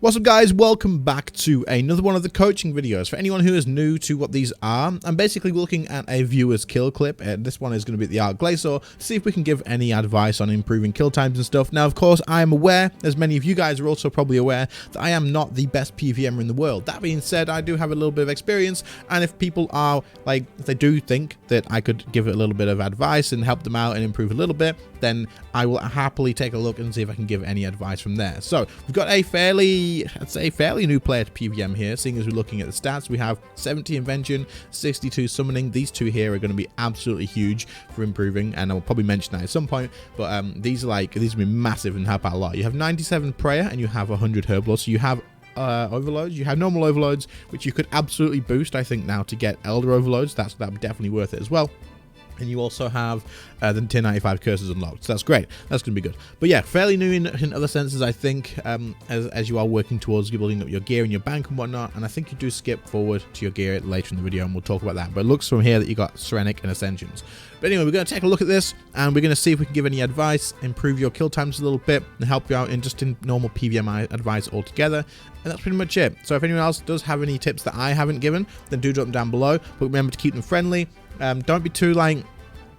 What's up guys, welcome back to another one of the coaching videos. For anyone who is new to what these are, I'm basically looking at a viewer's kill clip. This one is going to be the Art Glacier to see if we can give any advice on improving kill times and stuff. Now of course I am aware, as many of you guys are also probably aware, that I am not the best PvM'er in the world. That being said, I do have a little bit of experience, and if people are like, if they do think that I could give it a little bit of advice and help them out and improve a little bit, then I will happily take a look and see if I can give any advice from there. So we've got a I'd say fairly new player to PvM here, seeing as we're looking at the stats. We have 70 invention, 62 summoning. These two here are going to be absolutely huge for improving, and I'll probably mention that at some point, but these will be massive and help out a lot. You have 97 prayer and you have 100 herblore, so you have overloads. You have normal overloads, which you could absolutely boost, I think, now to get elder overloads. That'd be definitely worth it as well. And you also have the 1095 curses unlocked, so that's great. That's going to be good. But yeah, fairly new in other senses, I think, as you are working towards building up your gear and your bank and whatnot. And I think you do skip forward to your gear later in the video, and we'll talk about that. But it looks from here that you got Serenic and Ascensions. But anyway, we're going to take a look at this, and we're going to see if we can give any advice, improve your kill times a little bit, and help you out in normal PvM advice altogether. And that's pretty much it. So if anyone else does have any tips that I haven't given, then do drop them down below. But remember to keep them friendly. Don't be too like,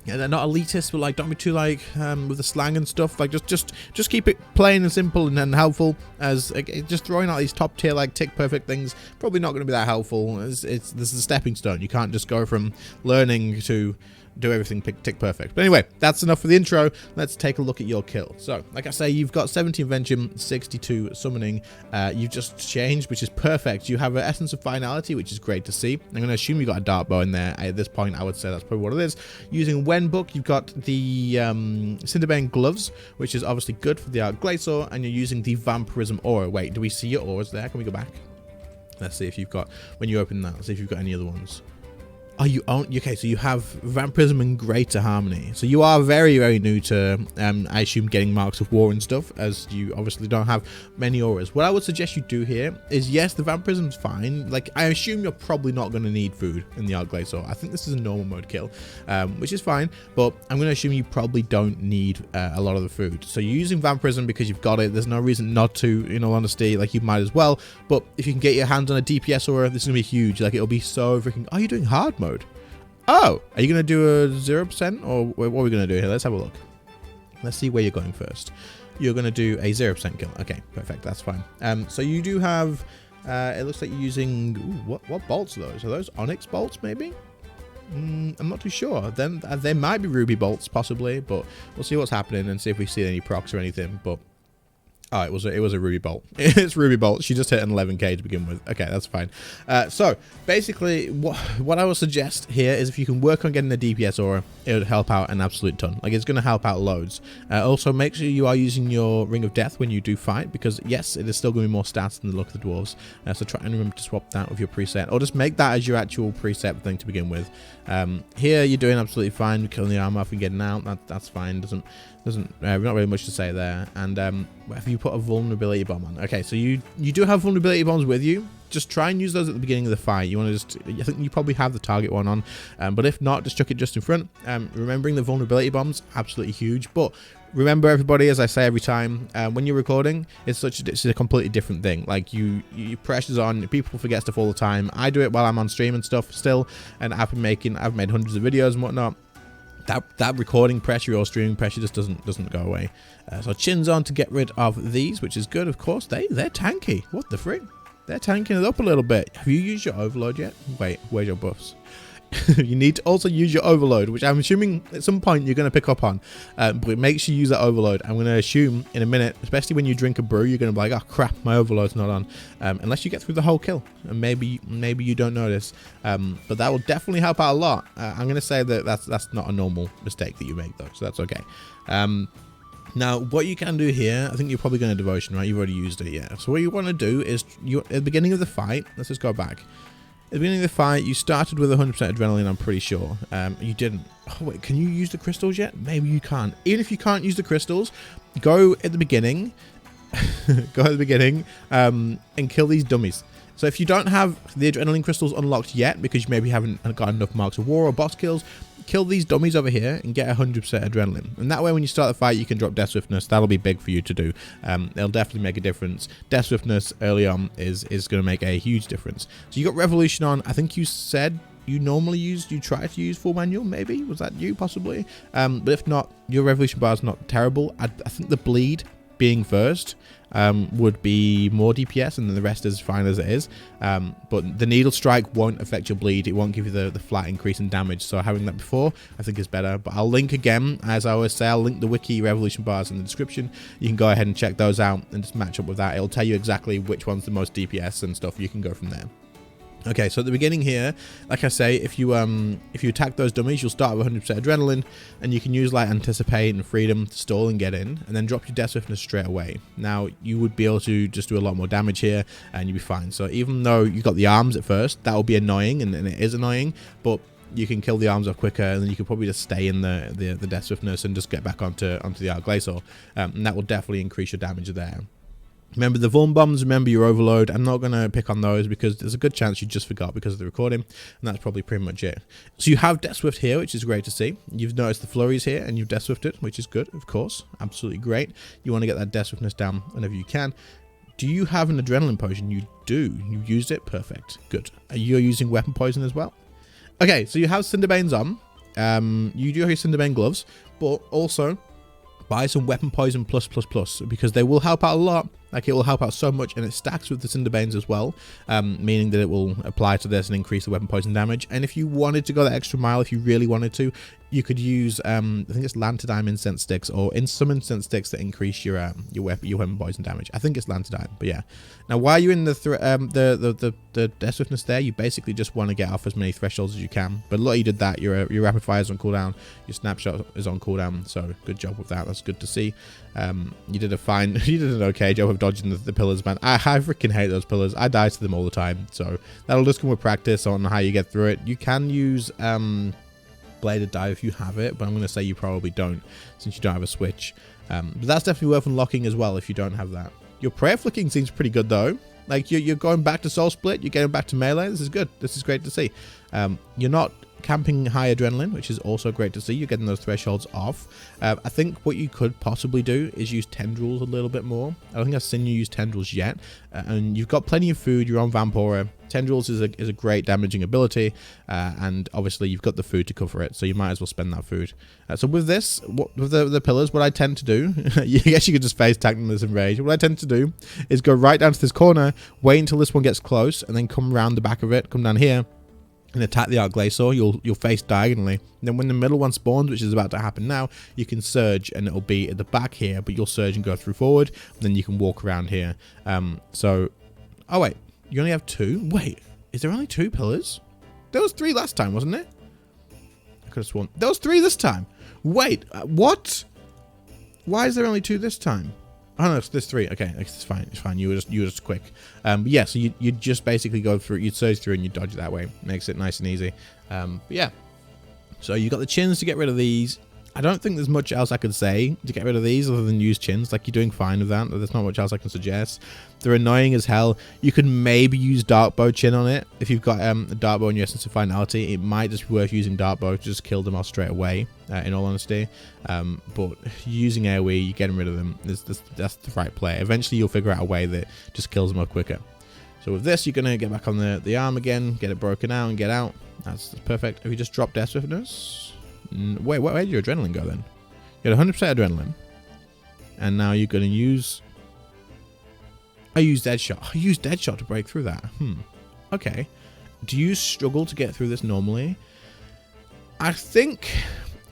yeah, they're not elitist, but like, don't be too like with the slang and stuff. Like, just keep it plain and simple and helpful. As just throwing out these top tier like tick perfect things, probably not going to be that helpful. This is a stepping stone. You can't just go from learning to do everything tick perfect. But anyway, that's enough for the intro. Let's take a look at your kill. So like I say, you've got 70 invention, 62 summoning. You've just changed, which is perfect. You have an essence of finality, which is great to see. I'm going to assume you got a dart bow in there. At this point, I would say that's probably what it is. Using Wen book, you've got the Cinderbane gloves, which is obviously good for the Art Glacier, and you're using the Vampirism aura. Wait, do we see your auras there? Can we go back? Let's see if you've got, when you open that, let's see if you've got any other ones. Oh, you own, okay, so you have Vampirism and Greater Harmony. So you are very, very new to, I assume, getting Marks of War and stuff, as you obviously don't have many auras. What I would suggest you do here is, yes, the Vampirism's fine. Like, I assume you're probably not going to need food in the Art Glacier. I think this is a normal mode kill, which is fine, but I'm going to assume you probably don't need a lot of the food. So you're using Vampirism because you've got it. There's no reason not to, in all honesty. Like, you might as well. But if you can get your hands on a DPS aura, this is going to be huge. Like, it'll be so freaking... Oh, you're doing hard mode. Oh, are you going to do a 0%, or what are we going to do here? Let's have a look. Let's see where you're going first. You're going to do a 0% kill. Okay, perfect. That's fine. So you do have, it looks like you're using, ooh, what bolts are those? Are those Onyx bolts, maybe? I'm not too sure. Then they might be Ruby bolts, possibly, but we'll see what's happening and see if we see any procs or anything. But oh, it was a Ruby bolt. It's Ruby bolt. She just hit an 11k to begin with. Okay, that's fine. So basically, what I would suggest here is if you can work on getting the DPS aura, it would help out an absolute ton. Like, it's going to help out loads. Also, make sure you are using your Ring of Death when you do fight, because yes, it is still going to be more stats than the Luck of the Dwarves. So try and remember to swap that with your preset, or just make that as your actual preset thing to begin with. Here you're doing absolutely fine, killing the armor off and getting out. That's fine. Not really much to say there. And have you put a vulnerability bomb on? Okay, so you do have vulnerability bombs with you. Just try and use those at the beginning of the fight. You want to I think you probably have the target one on, but if not, just chuck it just in front. Remembering the vulnerability bombs, absolutely huge. But remember, everybody, as I say every time, when you're recording, it's a completely different thing. Like, you pressure's on, people forget stuff all the time. I do it while I'm on stream and stuff still, and I've made hundreds of videos and whatnot. That recording pressure or streaming pressure just doesn't go away. So chins on to get rid of these, which is good, of course. They're tanky. What the frick? They're tanking it up a little bit. Have you used your overload yet? Wait, where's your buffs? You need to also use your overload, which I'm assuming at some point you're going to pick up on. But make sure you use that overload. I'm going to assume in a minute, especially when you drink a brew, you're going to be like, oh crap, my overload's not on. Unless you get through the whole kill, and maybe you don't notice. But that will definitely help out a lot. I'm going to say that that's not a normal mistake that you make though, so that's okay. Now, what you can do here, I think you're probably going to devotion, right? You've already used it, yeah. So what you want to do is, at the beginning of the fight, let's just go back. At the beginning of the fight, you started with 100% adrenaline, I'm pretty sure. You didn't. Oh, wait, can you use the crystals yet? Maybe you can't. Even if you can't use the crystals, go at the beginning. And kill these dummies. So if you don't have the adrenaline crystals unlocked yet, because you maybe haven't got enough Marks of War or boss kills, kill these dummies over here and get 100% adrenaline. And that way when you start the fight, you can drop death swiftness. That'll be big for you to do. It'll definitely make a difference. Death swiftness early on is going to make a huge difference. So you got revolution on. I think you said you try to use full manual, maybe? Was that you, possibly? But if not, your revolution bar is not terrible. I think the bleed being first would be more DPS, and then the rest is fine as it is. But the needle strike won't affect your bleed. It won't give you the flat increase in damage. So having that before, I think is better. But I'll link again, as I always say, I'll link the wiki revolution bars in the description. You can go ahead and check those out and just match up with that. It'll tell you exactly which one's the most DPS and stuff. You can go from there. Okay, so at the beginning here, like I say, if you attack those dummies, you'll start with 100% adrenaline, and you can use like anticipate and freedom to stall and get in, and then drop your death swiftness straight away. Now you would be able to just do a lot more damage here, and you'll be fine. So even though you got the arms at first, that will be annoying, and it is annoying, but you can kill the arms off quicker, and then you can probably just stay in the death swiftness and just get back onto the Arc Glacier, and that will definitely increase your damage there. Remember the Vuln bombs, remember your overload. I'm not going to pick on those because there's a good chance you just forgot because of the recording, and that's probably pretty much it. So you have Death Swift here, which is great to see. You've noticed the flurries here, and you've Death Swifted, which is good, of course. Absolutely great. You want to get that Death Swiftness down whenever you can. Do you have an adrenaline potion? You do. You used it. Perfect. Good. Are you using weapon poison as well? Okay, so you have Cinderbanes on. You do have your Cinderbane gloves, but also buy some weapon poison plus because they will help out a lot. Like, it will help out so much, and it stacks with the Cinderbanes as well, meaning that it will apply to this and increase the weapon poison damage. And if you wanted to go that extra mile, if you really wanted to, you could use I think it's Lantadime incense sticks, or some incense sticks that increase your weapon poison damage. I think it's Lantadime, but yeah. Now while you're in the death swiftness there, you basically just want to get off as many thresholds as you can. But look, you did that. Your rapid fire is on cooldown, your snapshot is on cooldown, so good job with that. That's good to see. You did an okay job of dodging the pillars, man. I freaking hate those pillars. I die to them all the time, so that'll just come with practice on how you get through it. You can use bladed dive if you have it, but I'm going to say you probably don't, since you don't have a switch. But that's definitely worth unlocking as well if you don't have that. Your prayer flicking seems pretty good though. Like, you're going back to soul split, you're getting back to melee. This is good. This is great to see. You're not camping high adrenaline, which is also great to see. You're getting those thresholds off. I think what you could possibly do is use tendrils a little bit more. I don't think I've seen you use tendrils yet. And you've got plenty of food. You're on Vampora. Tendrils is a great damaging ability, and obviously you've got the food to cover it, so you might as well spend that food. So with this, with the pillars, what I tend to do, I guess you could just face tag them with some rage. What I tend to do is go right down to this corner, wait until this one gets close, and then come around the back of it, come down here, and attack the Arc Glacier. You'll face diagonally. And then when the middle one spawns, which is about to happen now, you can surge, and it'll be at the back here, but you'll surge and go through forward, and then you can walk around here. Oh wait. You only have two? Wait, is there only two pillars? There was three last time, wasn't it? I could have sworn. There was three this time. Wait, what? Why is there only two this time? Oh no, there's three. Okay, it's fine. It's fine. You were just quick. But yeah, so you just basically go through. You'd surge through and you dodge that way. Makes it nice and easy. But yeah. So you got the chins to get rid of these. I don't think there's much else I could say to get rid of these other than use chins. Like, you're doing fine with that. There's not much else I can suggest. They're annoying as hell. You could maybe use Darkbow chin on it. If you've got a Darkbow in your Essence of Finality, it might just be worth using Darkbow to just kill them off straight away, in all honesty. But using AoE, you're getting rid of them. That's the right play. Eventually, you'll figure out a way that just kills them off quicker. So with this, you're going to get back on the arm again, get it broken out, and get out. That's perfect. If you just drop Death Swiftness... Wait, where did your adrenaline go then? You had 100% adrenaline. And now you're going to use... I used Deadshot. I used Deadshot to break through that. Okay. Do you struggle to get through this normally? I think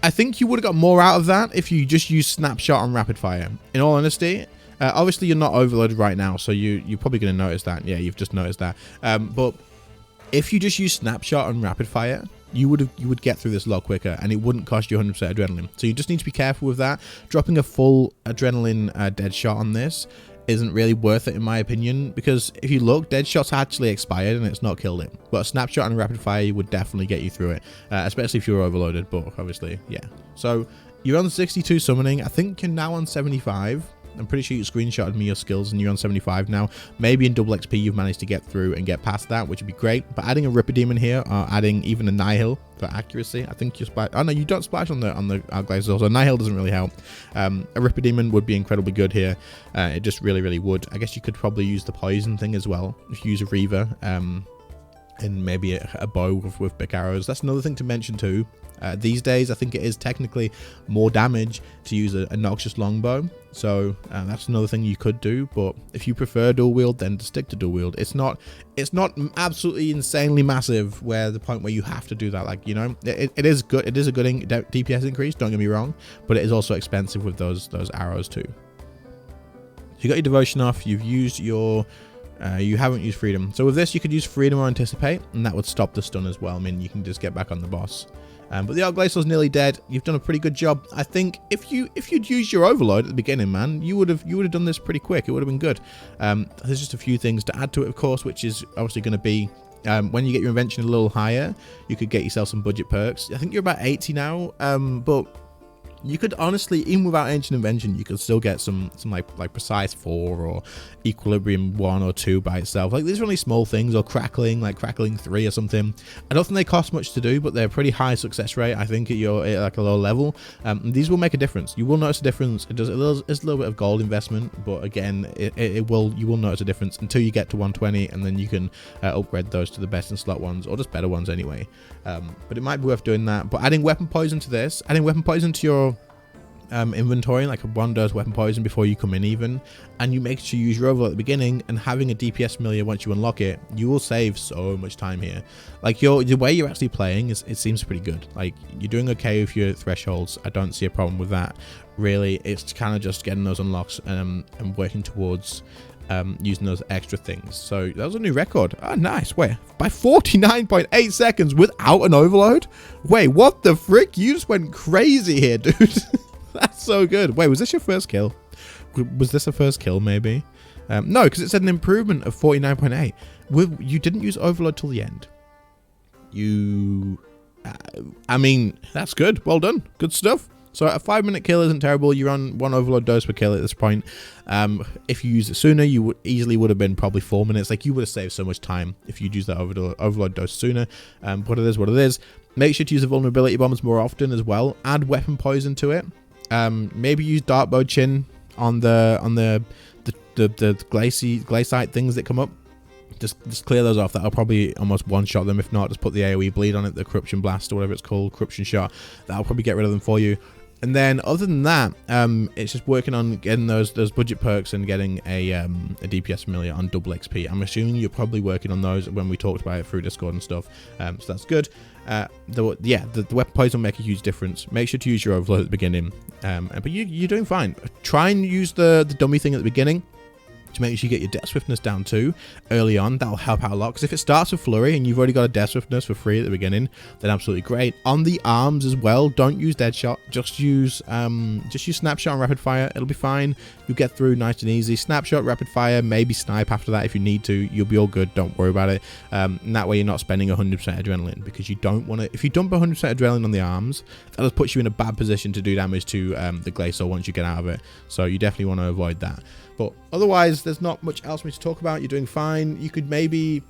you would have got more out of that if you just used Snapshot and Rapid Fire. In all honesty, obviously you're not overloaded right now, so you're probably going to notice that. Yeah, you've just noticed that. But if you just use Snapshot and Rapid Fire, you would get through this a lot quicker, and it wouldn't cost you 100% adrenaline. So you just need to be careful with that. Dropping a full adrenaline Deadshot on this isn't really worth it, in my opinion, because if you look, Deadshot's actually expired and it's not killed it. But a Snapshot and Rapid Fire would definitely get you through it, especially if you're overloaded. But obviously, yeah. So you're on 62 summoning. I think you're now on 75. I'm pretty sure you screenshotted me your skills and you're on 75 now. Maybe in double XP you've managed to get through and get past that, which would be great. But adding a Ripper Demon here, or adding even a Nihil for accuracy, I think you splash. Oh no, you don't splash on the Glacier, so Nihil doesn't really help. A Ripper Demon would be incredibly good here. It just really would. I guess you could probably use the poison thing as well if you use a Reaver. And maybe a bow with big arrows. That's another thing to mention too. These days, I think it is technically more damage to use a Noxious Longbow. So that's another thing you could do. But if you prefer dual wield, then stick to dual wield. It's not absolutely insanely massive where the point where you have to do that. Like, you know, it is good. It is a good DPS increase. Don't get me wrong, but it is also expensive with those arrows too. So you got your devotion off. You've used your you haven't used freedom. So with this, you could use freedom or anticipate, and that would stop the stun as well. I mean, you can just get back on the boss. But the Glacial's nearly dead. You've done a pretty good job. I think if you'd used your overload at the beginning, man, you would have done this pretty quick. It would have been good. There's just a few things to add to it, of course, which is obviously going to be when you get your invention a little higher, you could get yourself some budget perks. I think you're about 80 now, but you could honestly, even without ancient invention, you could still get some like precise 4 or equilibrium 1 or 2 by itself. Like these are only small things, or crackling, like crackling 3 or something. I don't think they cost much to do, but they're pretty high success rate. I think at like a low level, these will make a difference. You will notice a difference. It's a little bit of gold investment, but again, you will notice a difference until you get to 120, and then you can upgrade those to the best in slot ones, or just better ones anyway. But it might be worth doing that. But adding weapon poison to this, adding weapon poison to your inventory, like a 1-dose weapon poison before you come in even, and you make sure you use your overload at the beginning, and having a DPS familiar once you unlock it, you will save so much time here. Like the way you're actually playing it seems pretty good. Like you're doing okay with your thresholds. I don't see a problem with that really. It's kind of just getting those unlocks and working towards using those extra things. So that was a new record. Oh, nice. Wait, by 49.8 seconds without an overload? Wait, what the frick? You just went crazy here, dude. That's so good. Wait, was this your first kill? Was this a first kill, maybe? No, because it said an improvement of 49.8. You didn't use overload till the end. I mean, that's good. Well done. Good stuff. So a 5-minute kill isn't terrible. You're on 1 overload dose per kill at this point. If you used it sooner, you would have been probably 4 minutes. Like you would have saved so much time if you'd used that overload dose sooner. But it is what it is. Make sure to use the vulnerability bombs more often as well. Add weapon poison to it. Maybe use Darkbow Chin on the glaciite things that come up. Just clear those off. That'll probably almost one-shot them. If not, just put the AoE bleed on it, the Corruption Blast or whatever it's called, Corruption Shot. That'll probably get rid of them for you. And then other than that, it's just working on getting those budget perks and getting a DPS familiar on double XP. I'm assuming you're probably working on those when we talked about it through Discord and stuff. So that's good. The weapon poison will make a huge difference. Make sure to use your overload at the beginning. But you're doing fine. Try and use the dummy thing at the beginning to make sure you get your death swiftness down too early on. That'll help out a lot, because if it starts with flurry and you've already got a death swiftness for free at the beginning, then absolutely great. On the arms as well, don't use deadshot. Just use snapshot and rapid fire. It'll be fine. You'll get through nice and easy. Snapshot, rapid fire, maybe snipe after that if you need to. You'll be all good. Don't worry about it. And that way you're not spending 100% adrenaline, because you don't want to. If you dump 100% adrenaline on the arms, that just puts you in a bad position to do damage to the Glacial once you get out of it. So you definitely want to avoid that. But otherwise, there's not much else for me to talk about. You're doing fine. You could maybe,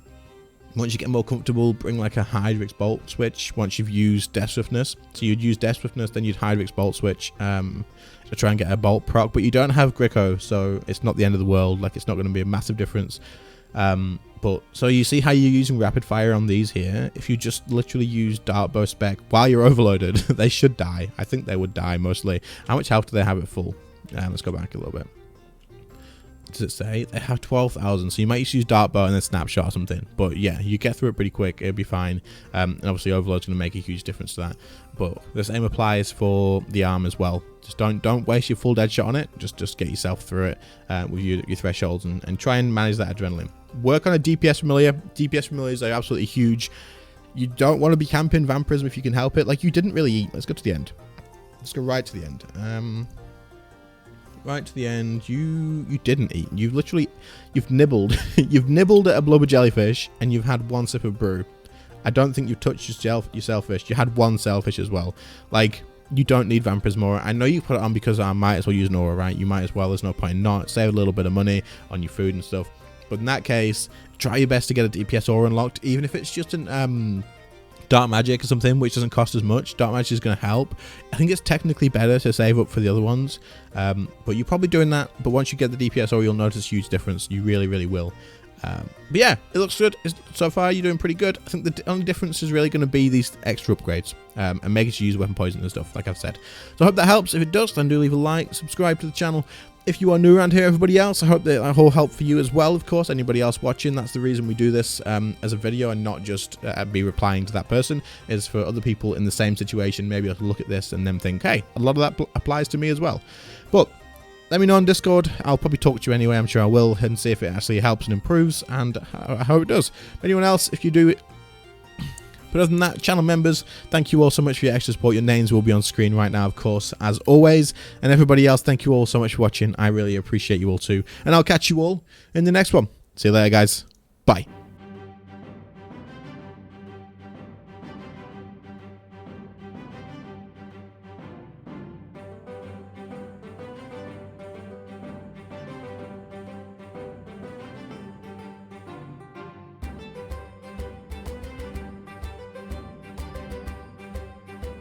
once you get more comfortable, bring like a Hydrix Bolt switch once you've used Death Swiftness. So you'd use Death Swiftness, then you'd Hydrix Bolt switch to try and get a Bolt proc. But you don't have Gricko, so it's not the end of the world. Like, it's not going to be a massive difference. But so you see how you're using rapid fire on these here. If you just literally use Darkbow spec while you're overloaded, they should die. I think they would die mostly. How much health do they have at full? Let's go back a little bit. Does it say? They have 12,000, so you might just use Darkbow and then Snapshot or something. But yeah, you get through it pretty quick. It'll be fine. And obviously Overload's going to make a huge difference to that. But the same applies for the arm as well. Just don't waste your full dead shot on it. Just get yourself through it with your thresholds and try and manage that adrenaline. Work on a DPS familiar. DPS familiars are absolutely huge. You don't want to be camping Vampirism if you can help it. Like, you didn't really eat. Let's go to the end. Let's go right to the end. Right to the end. You didn't eat. You've nibbled. You've nibbled at a blubber jellyfish and you've had one sip of brew. I don't think you've touched your shellfish. You had one shellfish as well. Like, you don't need Vampire's Aura. I know you put it on because I might as well use an aura, right? You might as well. There's no point in not. Save a little bit of money on your food and stuff. But in that case, try your best to get a DPS aura unlocked, even if it's just an Dark Magic or something, which doesn't cost as much. Dark Magic is going to help. I think it's technically better to save up for the other ones, but you're probably doing that. But once you get the DPS aura, you'll notice a huge difference. You really, really will. But yeah, it looks good. So far, you're doing pretty good. I think the only difference is really going to be these extra upgrades and making sure you use weapon poison and stuff, like I've said. So I hope that helps. If it does, then do leave a like, subscribe to the channel. If you are new around here, everybody else, I hope that whole help for you as well, of course. Anybody else watching, that's the reason we do this as a video and not just be replying to that person, is for other people in the same situation, maybe I'll look at this and then think, hey, a lot of that applies to me as well. But let me know on Discord. I'll probably talk to you anyway, I'm sure I will, and see if it actually helps and improves, and I hope it does. Anyone else, if you do it. But other than that, channel members, thank you all so much for your extra support. Your names will be on screen right now, of course, as always. And everybody else, thank you all so much for watching. I really appreciate you all too. And I'll catch you all in the next one. See you later, guys. Bye.